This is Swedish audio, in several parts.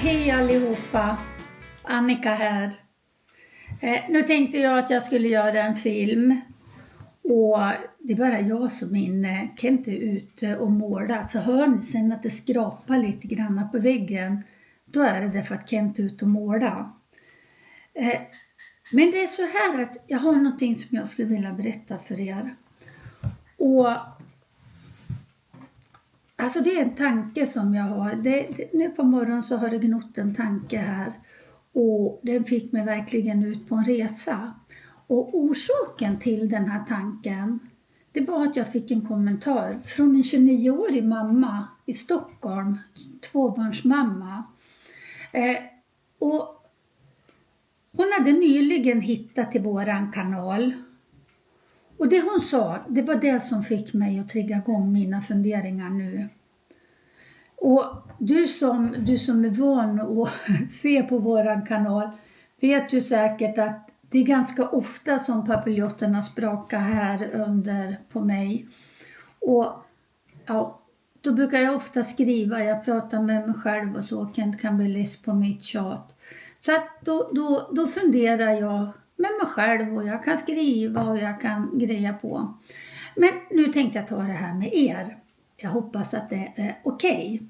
Hej allihopa, Annika här. Nu tänkte jag att jag skulle göra en film. Och det är bara jag som är inne. Kent är ute och målar. Så hör ni sen att det skrapar lite grann på väggen. Då är det därför att Kent är ute och målar. Men det är så här att jag har någonting som jag skulle vilja berätta för er. Och alltså det är en tanke som jag har. Nu på morgonen så har det gnott en tanke här. Och den fick mig verkligen ut på en resa. Och orsaken till den här tanken, det var att jag fick en kommentar från en 29-årig mamma i Stockholm. Tvåbarnsmamma. Och hon hade nyligen hittat till våran kanal. Och det hon sa, det var det som fick mig att trigga igång mina funderingar nu. Och du som är van att se på våran kanal vet ju säkert att det är ganska ofta som papiljoterna sprakar här under på mig. Och ja, då brukar jag ofta skriva, jag pratar med mig själv och så, Kent kan bli less på mitt tjat. Så att då funderar jag med mig själv och jag kan skriva och jag kan greja på. Men nu tänkte jag ta det här med er. Jag hoppas att det är okej.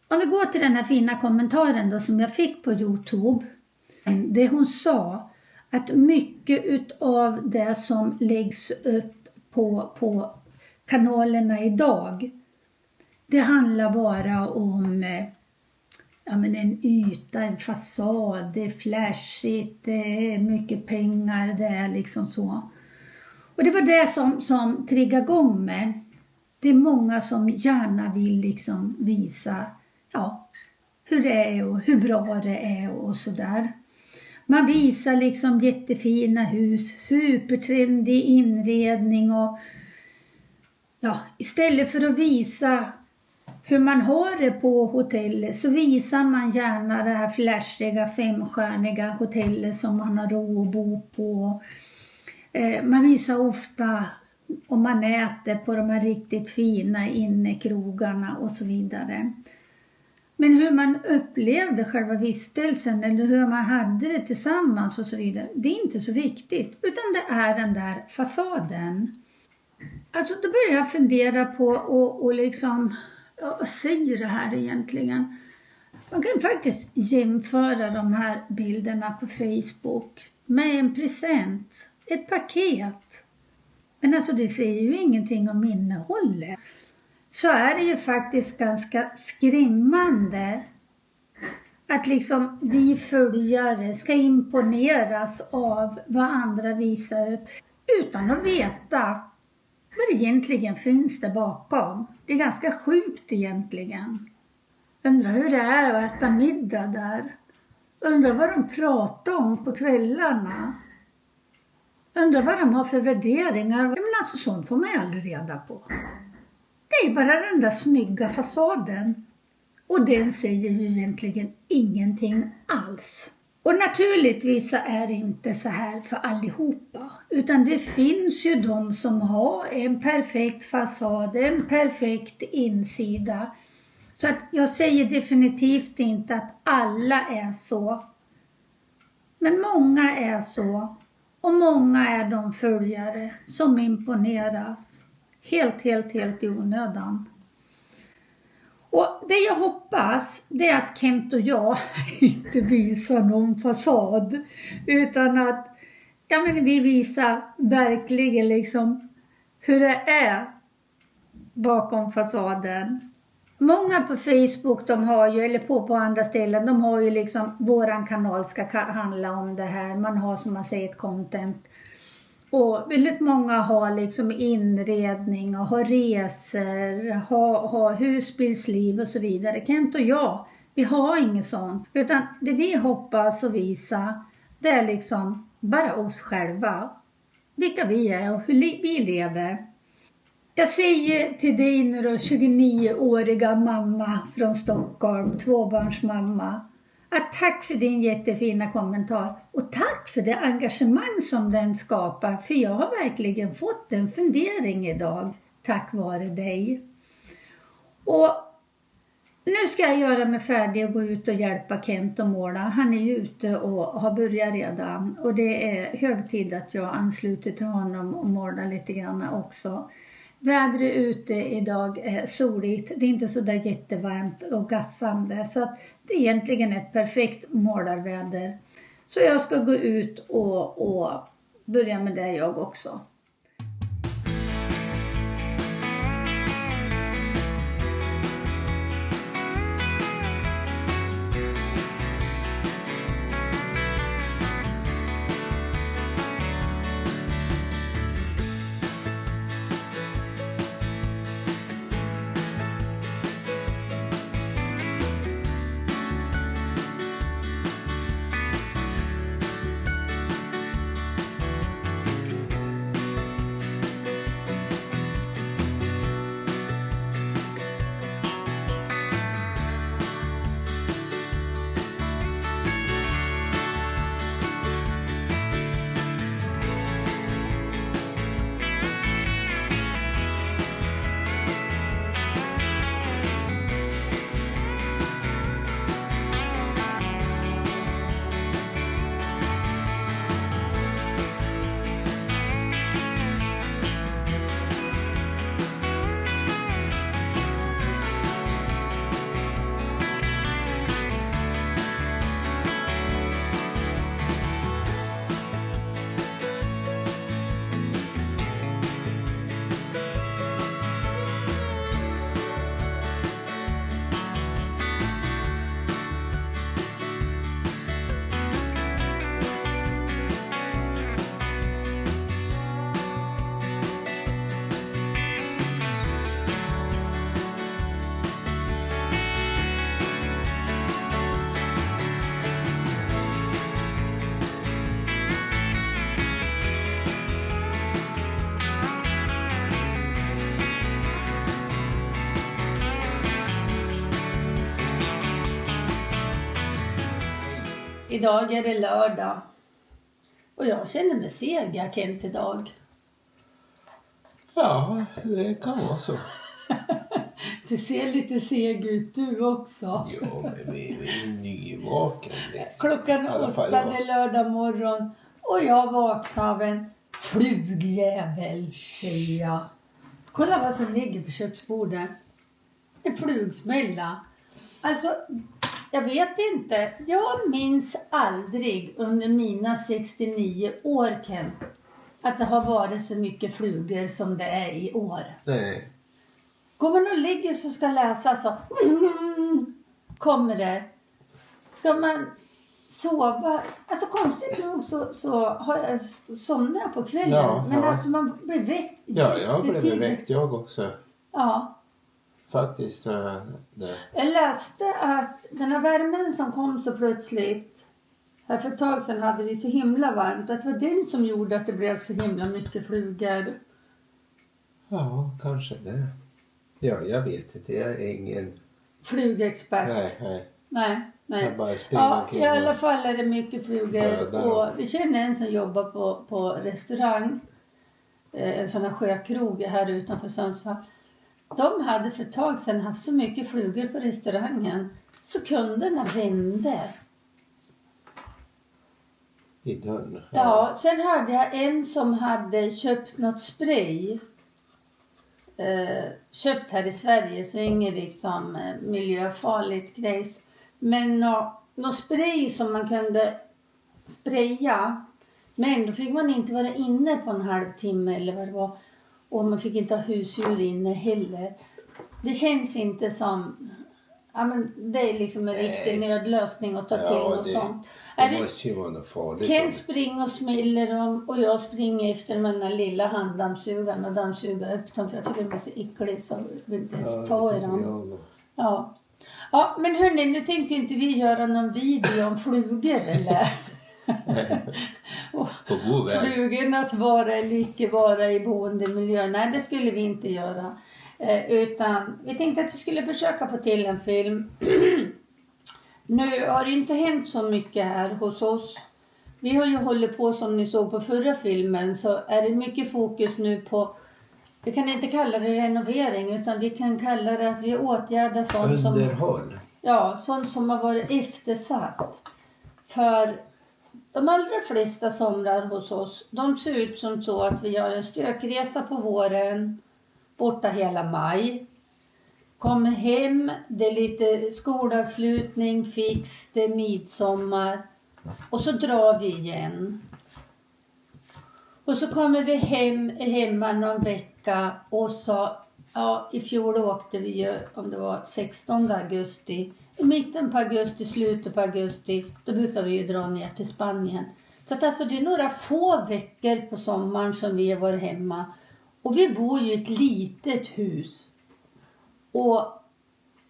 Om vi går till den här fina kommentaren då som jag fick på YouTube. Det hon sa att mycket utav det som läggs upp på kanalerna idag. Det handlar bara om en yta, en fasad, det är flashigt, det är mycket pengar, det är liksom så. Och det var det som triggade igång med. Det är många som gärna vill liksom visa hur det är och hur bra det är och sådär. Man visar liksom jättefina hus, supertrendig inredning och istället för att visa hur man har det på hotellet så visar man gärna det här flashiga 5-stjärniga hotellet som man har råd att bo på. Man visar ofta om man äter på de här riktigt fina innekrogarna och så vidare. Men hur man upplevde själva vistelsen eller hur man hade det tillsammans och så vidare, det är inte så viktigt utan det är den där fasaden. Alltså då börjar jag fundera på och liksom, vad säger det här egentligen? Man kan faktiskt jämföra de här bilderna på Facebook med en present, ett paket. Men alltså det säger ju ingenting om innehållet. Så är det ju faktiskt ganska skrämmande att liksom vi följare ska imponeras av vad andra visar upp utan att veta vad det egentligen finns där bakom. Det är ganska sjukt egentligen. Undrar hur det är att äta middag där. Undrar vad de pratar om på kvällarna. Undrar vad de har för värderingar. Men alltså sånt får man ju aldrig reda på. Det är bara den där snygga fasaden. Och den säger ju egentligen ingenting alls. Och naturligtvis så är det inte så här för allihopa. Utan det finns ju de som har en perfekt fasad, en perfekt insida. Så att jag säger definitivt inte att alla är så. Men många är så. Och många är de följare som imponeras. Helt i onödan. Och det jag hoppas det är att Kent och jag inte visar någon fasad. Utan att vi visar verkligen liksom hur det är bakom fasaden. Många på Facebook de har ju, eller på andra ställen, de har ju liksom våran kanal ska handla om det här. Man har som man säger ett content. Och väldigt många har liksom inredning och har resor, har husbilsliv och så vidare. Kent och jag, vi har inget sånt. Utan det vi hoppas och visa, det är liksom bara oss själva. Vilka vi är och hur vi lever. Jag säger till dig nu då, 29-åriga mamma från Stockholm, tvåbarnsmamma. Att tack för din jättefina kommentar och tack för det engagemang som den skapar. För jag har verkligen fått en fundering idag tack vare dig. Och nu ska jag göra mig färdig och gå ut och hjälpa Kent att måla. Han är ju ute och har börjat redan. Och det är hög tid att jag ansluter till honom och målar lite grann också. Vädret ute idag är soligt. Det är inte så där jättevarmt och gassande. Så att det är egentligen ett perfekt målarväder. Så jag ska gå ut och börja med det jag också. Idag är det lördag. Och jag känner mig seg, Kent, idag. Ja, det kan vara så. Du ser lite seg ut du också. Ja, men vi är nyvaken. Klockan 8 är lördag morgon. Och jag vaknar av en flugjävel, säger jag. Kolla vad som ligger på köksbordet. En flugsmälla. Alltså, jag vet inte. Jag minns aldrig under mina 69 år, Ken, att det har varit så mycket flugor som det är i år. Nej. Går man och ligger så ska läsa så kommer det. Ska man sova, alltså konstigt nog så har jag somnat på kvällen. Ja, men ja. alltså man blir väckt. Ja, jag blev väckt jag också. Ja. Faktiskt det. Jag läste att den här värmen som kom så plötsligt, här för ett tag sedan hade vi så himla varmt, att det var den som gjorde att det blev så himla mycket flugor. Ja, kanske det. Ja, jag vet inte. Jag är ingen flugexpert. Nej. Jag bara springer omkring. I alla fall är det mycket flugor. Och vi känner en som jobbar på restaurang. En sån här sjökrog här utanför Sundsvall. De hade för ett tag sedan haft så mycket flugor på restaurangen så kunderna vände. I dörren. Ja, sen hörde jag en som hade köpt något spray. Köpt här i Sverige, så inget liksom miljöfarligt grejs. Men något spray som man kunde spraya. Men då fick man inte vara inne på en halvtimme eller vad det var. Och man fick inte ha husdjur inne heller. Det känns inte som... Ja, men det är liksom en riktig nödlösning att ta till och sånt. Det måste ju vara något farligt. Kent springer och smäller dem och jag springer efter med den här lilla handdammsugaren och dammsuga upp dem. För jag tycker det är så äckligt så jag vill inte ens ta i dem. Ja, men hörni, nu tänkte inte vi göra någon video om flugor eller? På god väg. Flugornas vara eller icke vara i boendemiljö. Nej, det skulle vi inte göra. Utan vi tänkte att vi skulle försöka få till en film. Nu har det inte hänt så mycket här hos oss. Vi har ju hållit på, som ni såg på förra filmen, så är det mycket fokus nu på Vi kan inte kalla det renovering utan vi kan kalla det att vi åtgärdar sånt Underhåll. sånt som har varit eftersatt. För de allra flesta somrar hos oss, de ser ut som så att vi gör en stökresa på våren, borta hela maj. Kommer hem, det är lite skolavslutning, fix, det är midsommar. Och så drar vi igen. Och så kommer vi hemma någon vecka och så, i fjol åkte vi ju, om det var 16 augusti. I mitten på augusti, slutet på augusti, då brukar vi ju dra ner till Spanien. Så att alltså det är några få veckor på sommaren som vi har varit hemma. Och vi bor ju i ett litet hus. Och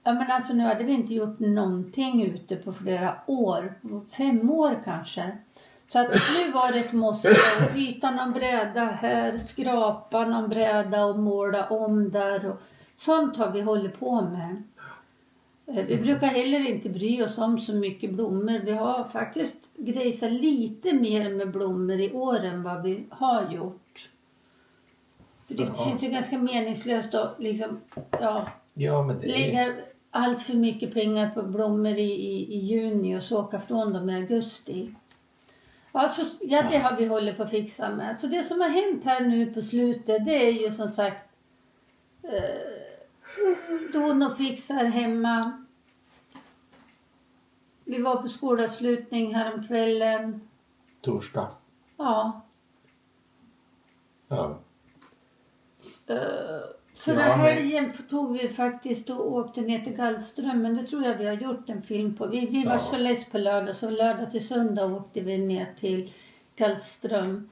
men alltså nu hade vi inte gjort någonting ute på flera år. 5 år kanske. Så att nu var det ett måste att byta någon bräda här, skrapa någon bräda och måla om där. Och sånt har vi hållit på med. Vi brukar heller inte bry oss om så mycket blommor. Vi har faktiskt grejsat lite mer med blommor i år än vad vi har gjort. För det känns ju ganska meningslöst att liksom, men det lägga allt för mycket pengar på blommor i juni och så åka från dem i augusti. Det har vi hållit på att fixa med. Så det som har hänt här nu på slutet, det är ju som sagt Don fixar hemma. Vi var på skolavslutning häromkvällen. Torsdag. Ja. Ja. Förra helgen tog vi faktiskt och åkte ner till Galtströmmen. Det tror jag vi har gjort en film på. Vi var så less på lördag, så lördag till söndag åkte vi ner till Galtström.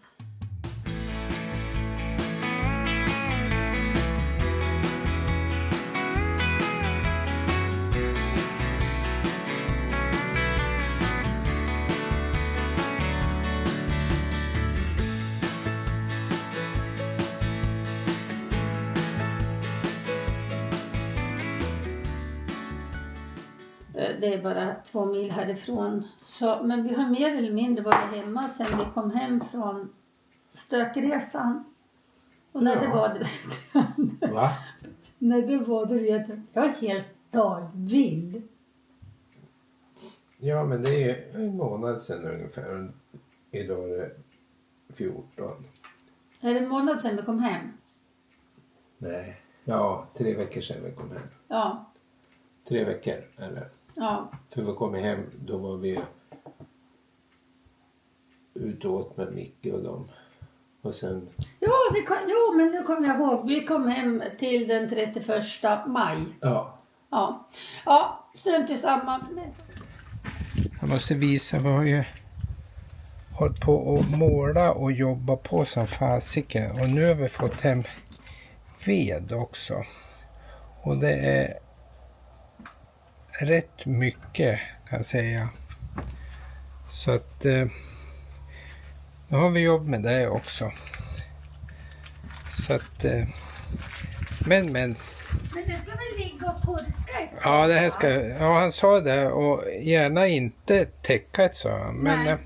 Det är bara 2 mil härifrån. Så, men vi har mer eller mindre varit hemma sen vi kom hem från stökresan. Och när det var det... Va? När det var det vet jag är helt dagvill. Ja, men det är en månad sedan ungefär. Idag är det 14. Är det en månad sedan vi kom hem? Nej. Ja, 3 veckor sedan vi kom hem. Ja. 3 veckor, eller? Ja. För vi kom hem, då var vi ute och åt med Micke och dem. Och sen... men nu kommer jag ihåg. Vi kom hem till den 31 maj. Ja. Ja, strunt i samma. Jag måste visa, vi har ju hållit på att måla och jobba på som fasiken. Och nu har vi fått hem ved också. Och det är rätt mycket kan jag säga. Så att nu har vi jobb med det också. Så att men Men det ska väl ligga och torka? ja, det här ska, ja, han sa det, och gärna inte täcka ett, så. Men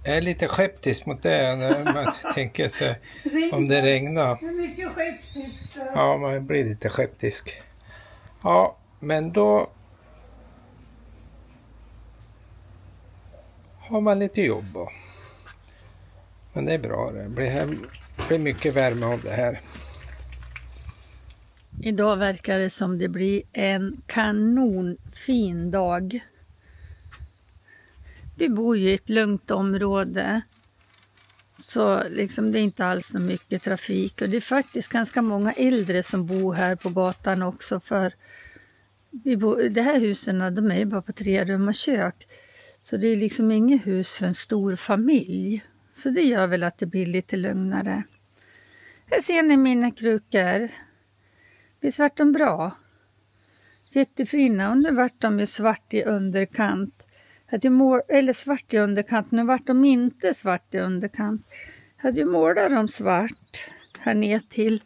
jag är lite skeptisk mot det när man tänker sig om det regnar. Det är mycket skeptisk. Ja, man blir lite skeptisk. Ja, men då har man lite jobb. Men det är bra. Det blir mycket värme av det här. Idag verkar det som det blir en kanonfin dag. Vi bor ju i ett lugnt område. Så liksom det är inte alls så mycket trafik. Och det är faktiskt ganska många äldre som bor här på gatan också. För de här husen, de är bara på 3 rum och kök. Så det är liksom inget hus för en stor familj. Så det gör väl att det blir lite lugnare. Här ser ni mina krukor. Visst vart de bra? Jättefina. Och nu vart de ju svart i underkant. Eller svart i underkant. Nu vart de inte svart i underkant. Jag hade ju målat dem svart här ner till.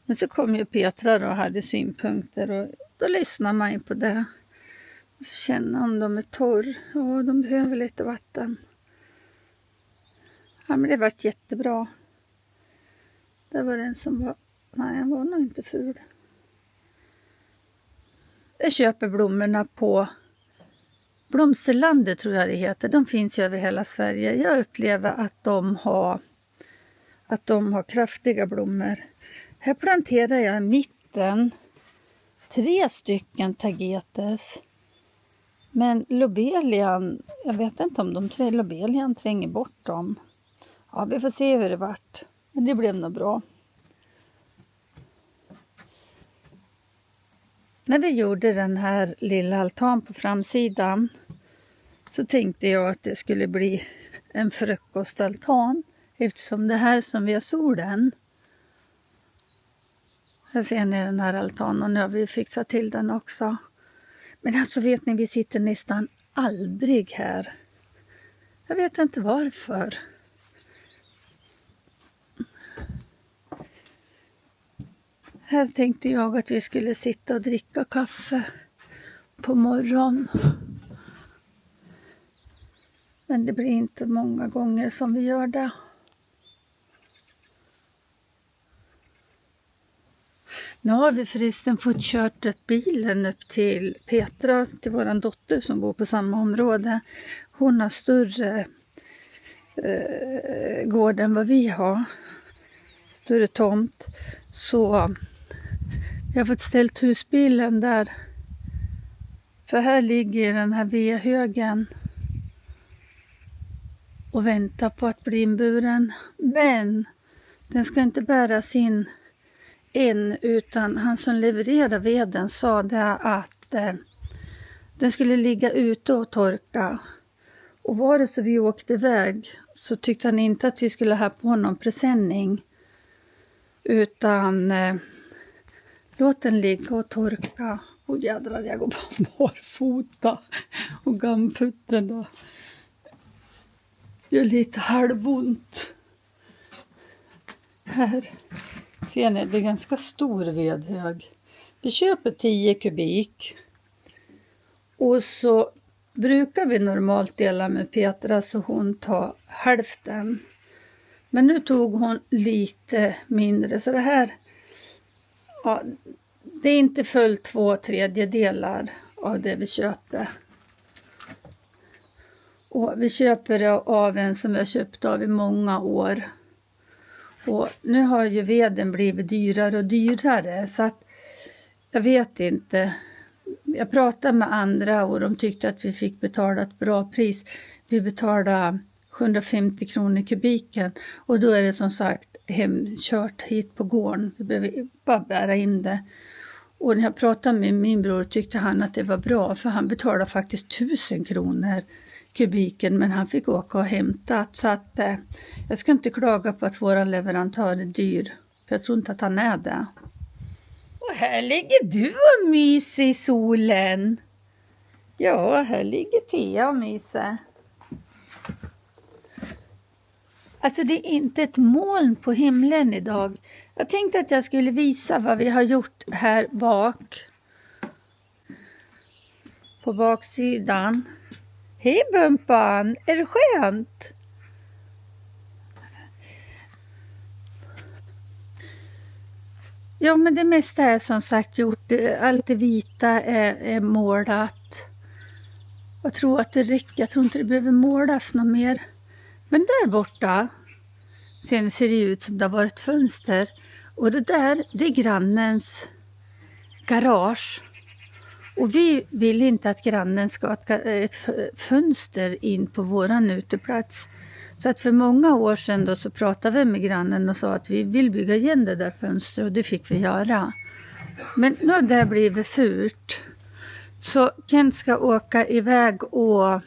Men så kom ju Petra och hade synpunkter. Och då lyssnar man ju på det. Och så känner om de är torr. Och de behöver lite vatten. Ja, men det vart jättebra. Det var den som var... Nej, den var nog inte ful. Jag köper blommorna på Blomsterlandet, tror jag det heter. De finns ju över hela Sverige. Jag upplever att de har kraftiga blommor. Här planterar jag i mitten 3 stycken tagetes. Men lobelian, jag vet inte om de 3 lobelian tränger bort dem. Ja, vi får se hur det vart. Men det blev nog bra. När vi gjorde den här lilla altan på framsidan så tänkte jag att det skulle bli en frukostaltan. Eftersom det här som vi har solen. Här ser ni den här altanen och nu har vi fixat till den också. Men alltså vet ni, vi sitter nästan aldrig här. Jag vet inte varför. Här tänkte jag att vi skulle sitta och dricka kaffe på morgonen. Men det blir inte många gånger som vi gör det. Nu har vi förresten fått kört bilen upp till Petra, till våran dotter som bor på samma område. Hon har större gård än vad vi har. Större tomt. Så jag har fått ställt husbilen där. För här ligger den här vedhögen och väntar på att bli inburen. Men den ska inte bäras in än, utan han som levererar veden sa det att den skulle ligga ute och torka. Och var det så vi åkte iväg så tyckte han inte att vi skulle ha på någon presenning. Utan låt den ligga och torka. Och jädrar, jag går på barfota och gammfötterna. Gör lite halvont. Här ser ni, det är ganska stor vedhög. Vi köper 10 kubik. Och så brukar vi normalt dela med Petra så hon tar hälften. Men nu tog hon lite mindre. Så det här, ja, det är inte fullt 2/3 av det vi köper. Och vi köper det av en som vi har köpt av i många år. Och nu har ju veden blivit dyrare och dyrare. Så att jag vet inte. Jag pratade med andra och de tyckte att vi fick betala ett bra pris. Vi betalade 750 kronor kubiken. Och då är det som sagt hemkört hit på gården. Vi behöver bara bära in det. Och när jag pratade med min bror tyckte han att det var bra. För han betalade faktiskt 1000 kronor kubiken. Men han fick åka och hämta. Så att jag ska inte klaga på att våra leverantör är dyr. För jag tror inte att han är det. Och här ligger du och myser i solen. Ja, här ligger Thea och myser. Alltså det är inte ett moln på himlen idag. Jag tänkte att jag skulle visa vad vi har gjort här bak. På baksidan. Hej Bumpan, är det skönt? Ja, men det mesta är som sagt gjort. Allt det vita är målat. Jag tror att det räcker. Jag tror inte det behöver målas något mer. Men där borta sen ser det ut som det har varit fönster. Och det där, det är grannens garage. Och vi vill inte att grannen ska ha ett fönster in på våran uteplats. Så att för många år sedan då så pratade vi med grannen och sa att vi vill bygga igen det där fönstret. Och det fick vi göra. Men nu har det blivit fult. Så Kent ska åka iväg och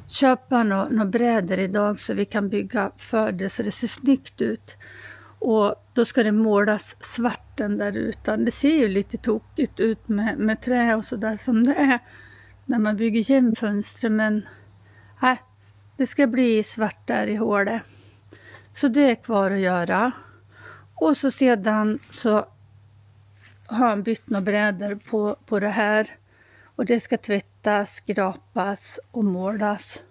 köpa några brädor idag så vi kan bygga för det så det ser snyggt ut. Och då ska det målas svarten där utan. Det ser ju lite tokigt ut med trä och sådär som det är när man bygger igen fönster. Men det ska bli svart där i hålet. Så det är kvar att göra. Och så sedan så har han bytt några brädor på det här. Och det ska tvättas, skrapas och målas.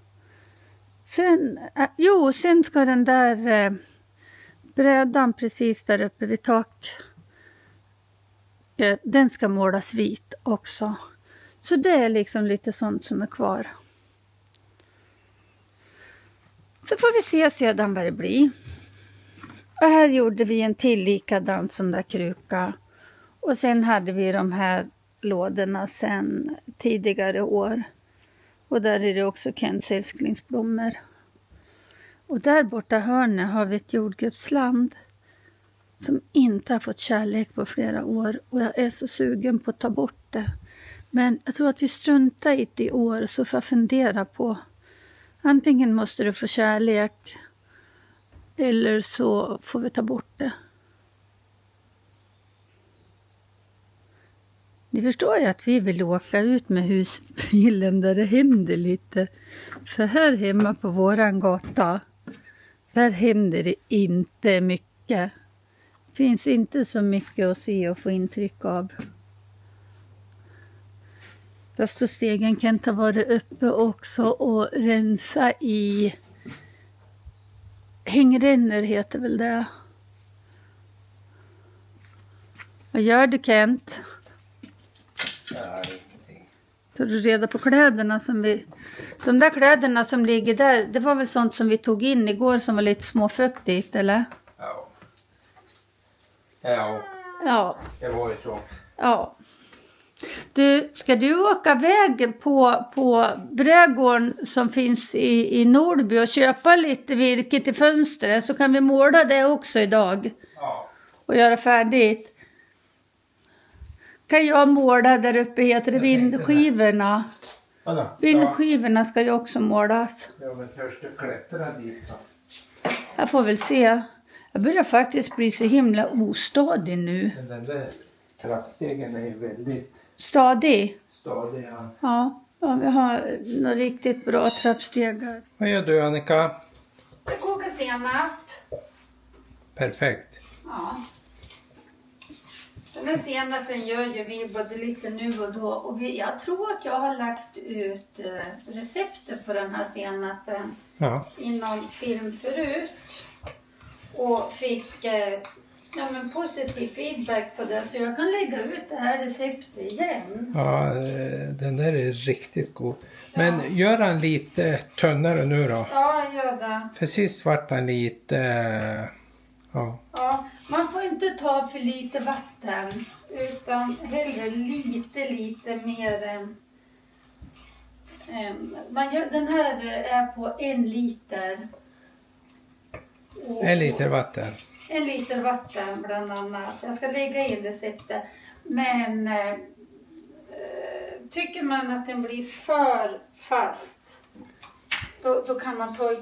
Sen ska den där brädan precis där uppe vid tak. Den ska målas vit också. Så det är liksom lite sånt som är kvar. Så får vi se sedan vad det blir. Och här gjorde vi en till likadan sån där kruka. Och sen hade vi de här lådorna sen tidigare år. Och där är det också Kents älsklingsblommor. Och där borta hörnet har vi ett jordgubbsland som inte har fått kärlek på flera år. Och jag är så sugen på att ta bort det. Men jag tror att vi struntar i det i år, så får jag fundera på. Antingen måste du få kärlek eller så får vi ta bort det. Ni förstår ju att vi vill åka ut med husbilen där det händer lite. För här hemma på våran gata, där händer det inte mycket. Finns inte så mycket att se och få intryck av. Där står stegen Kent har varit uppe också och rensa i hängrännor heter väl det. Vad gör du Kent? Ingenting. Tar du reda på kläderna som vi... De där kläderna som ligger där, det var väl sånt som vi tog in igår som var lite småfuktigt, eller? Ja. Ja. Det var ju så. Ja. Du, ska du åka väg på brädgården som finns i Nordby och köpa lite virke till fönstret, så kan vi måla det också idag. Ja. Och göra färdigt. Kan jag måla där uppe, heter det vindskivorna. Vadå? Vindskivorna ska ju också målas. Ja, men törs du klättra dit då? Jag får väl se. Jag börjar faktiskt bli så himla ostadig nu. Men den där trappstegen är ju väldigt Stadig? stadig. Ja, vi har några riktigt bra trappstegar. Vad gör du Annika? Jag kokar senap. Perfekt. Ja. Den här senapen gör ju vi både lite nu och då. Och jag tror att jag har lagt ut receptet på den här senapen i någon film förut. Och fick positiv feedback på det. Så jag kan lägga ut det här receptet igen. Ja, den där är riktigt god. Men gör den lite tunnare nu då? Ja, jag gör det. För sist vart den lite... Ja, man får inte ta för lite vatten. Utan hellre lite mer än... den här är på 1 liter. 1 liter vatten. 1 liter vatten bland annat. Jag ska lägga in receptet. Men tycker man att den blir för fast, då kan man ta i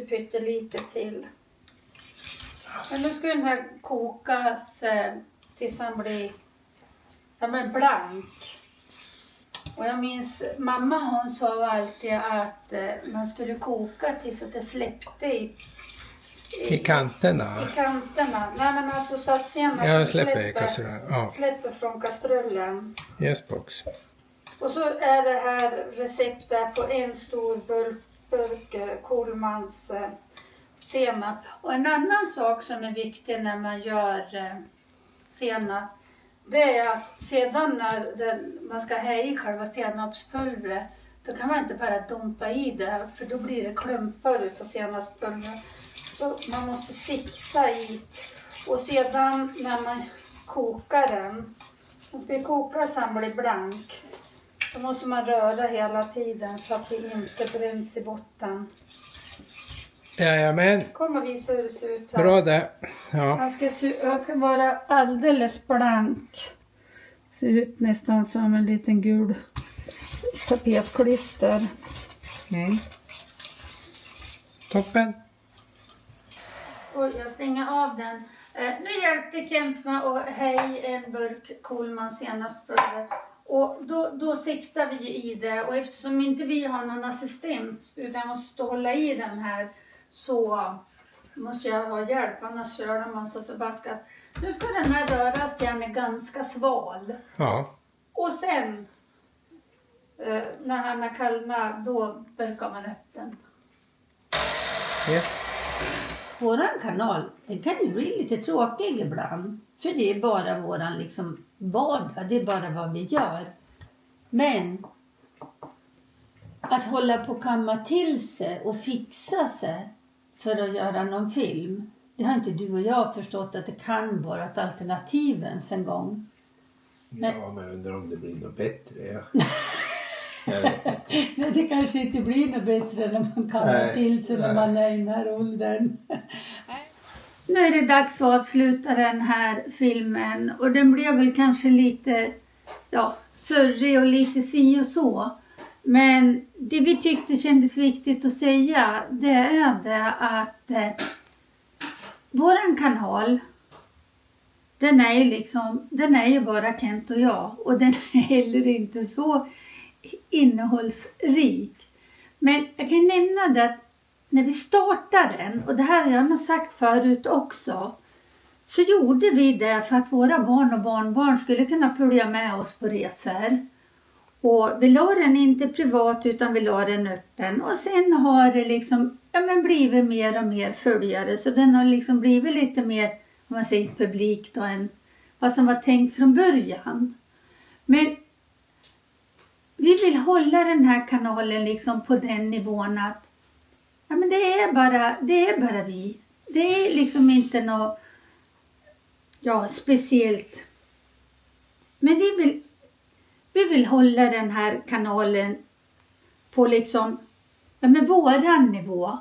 pytte lite till. Men nu ska den här kokas tills den blir blank. Och jag minns, mamma hon sa alltid att man skulle koka tills att det släppte I kanterna? I kanterna. Nej men alltså så att senare jag släpper släpper från kastrullen. Yes box. Och så är det här receptet på 1 stor burk Kohlmans senap. Och en annan sak som är viktig när man gör senap, det är att sedan när man ska ha i själva senapspulvret, då kan man inte bara dumpa i det, för då blir det klumpar utav senapspulvret. Så man måste sikta i. Och sedan när man kokar den ska koka så den blir blank. Då måste man röra hela tiden så att det inte bränns i botten. Jajamän. Kom och visa hur det ser ut här. Bra det. Ja. Han ska vara alldeles blank. Ser ut nästan som en liten gul tapetklister. Toppen. Och jag stänger av den. Nu hjälpte Kent med att hej en burk Kohlmans senapspulver. Och då siktar vi i det. Och eftersom inte vi har någon assistent utan jag måste hålla i den här, så måste jag ha hjälp. Annars kör man så förbaskat. Nu ska den här röras till den är ganska sval. Ja. Och sen när han har kallnat, då börjar man upp den. Yes. våran kanal, den kan ju bli lite tråkig ibland. För det är bara våran liksom vardag, det är bara vad vi gör. Men att hålla på och kamma till sig och fixa sig för att göra någon film. Det har inte du och jag förstått att det kan vara ett alternativ ens en gång. Men jag undrar om det blir något bättre. Ja. Nej, det kanske inte blir något bättre när man kammar till sig när man är i den här åldern. Nu är det dags att avsluta den här filmen. Och den blev väl kanske lite sörrig och lite si och så. Men det vi tyckte kändes viktigt att säga, det är det att våran kanal, den är ju bara Kent och jag. Och den är heller inte så innehållsrik. Men jag kan nämna det att när vi startade den, och det här har jag nog sagt förut också, så gjorde vi det för att våra barn och barnbarn skulle kunna följa med oss på resor. Och vi la den inte privat utan vi la den öppen. Och sen har det liksom blivit mer och mer följare. Så den har liksom blivit lite mer, om man säger, publik då än vad som var tänkt från början. Men vi vill hålla den här kanalen liksom på den nivån att det är bara vi. Det är liksom inte något speciellt. Men vi vill hålla den här kanalen på liksom våran nivå.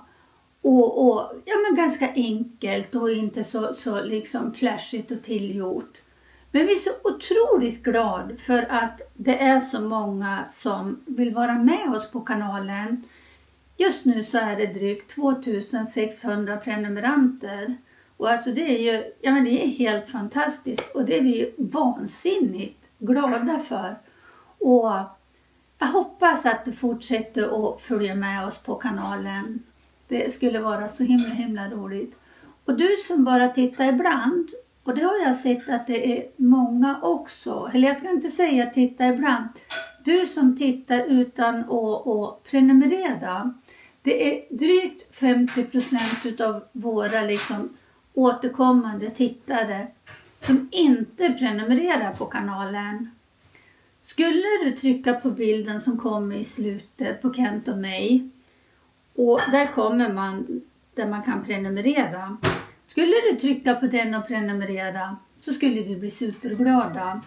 Och ganska enkelt och inte så liksom flashigt och tillgjort. Men vi är så otroligt glad för att det är så många som vill vara med oss på kanalen. Just nu så är det drygt 2600 prenumeranter. Och alltså det är ju, det är helt fantastiskt och det är vi vansinnigt glada för. Och jag hoppas att du fortsätter att följa med oss på kanalen. Det skulle vara så himla roligt. Och du som bara tittar ibland, och det har jag sett att det är många också. Eller jag ska inte säga titta ibland. Du som tittar utan att prenumerera. Det är drygt 50% av våra liksom återkommande tittare som inte prenumererar på kanalen. Skulle du trycka på bilden som kommer i slutet på Kent och mig, och där kommer man där man kan prenumerera. Skulle du trycka på den och prenumerera så skulle vi bli superglada.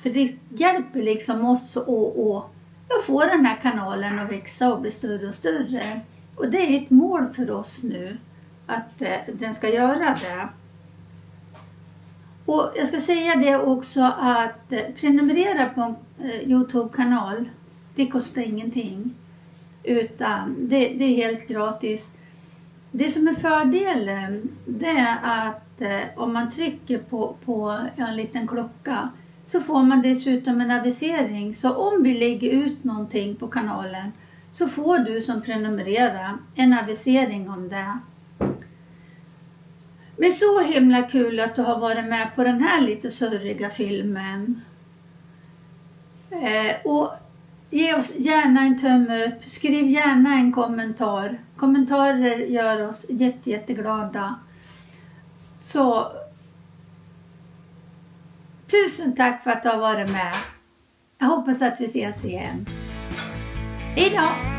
För det hjälper liksom oss att få den här kanalen att växa och bli större och större. Och det är ett mål för oss nu att den ska göra det. Och jag ska säga det också att prenumerera på en YouTube-kanal, det kostar ingenting. Utan det är helt gratis. Det som är fördelen, det är att om man trycker på en liten klocka så får man dessutom en avisering. Så om vi lägger ut någonting på kanalen så får du som prenumererar en avisering om det. Men så himla kul att du har varit med på den här lite sörriga filmen. Och ge oss gärna en tumme upp. Skriv gärna en kommentar. Kommentarer gör oss jätteglada. Så tusen tack för att du har varit med. Jag hoppas att vi ses igen. Hej då!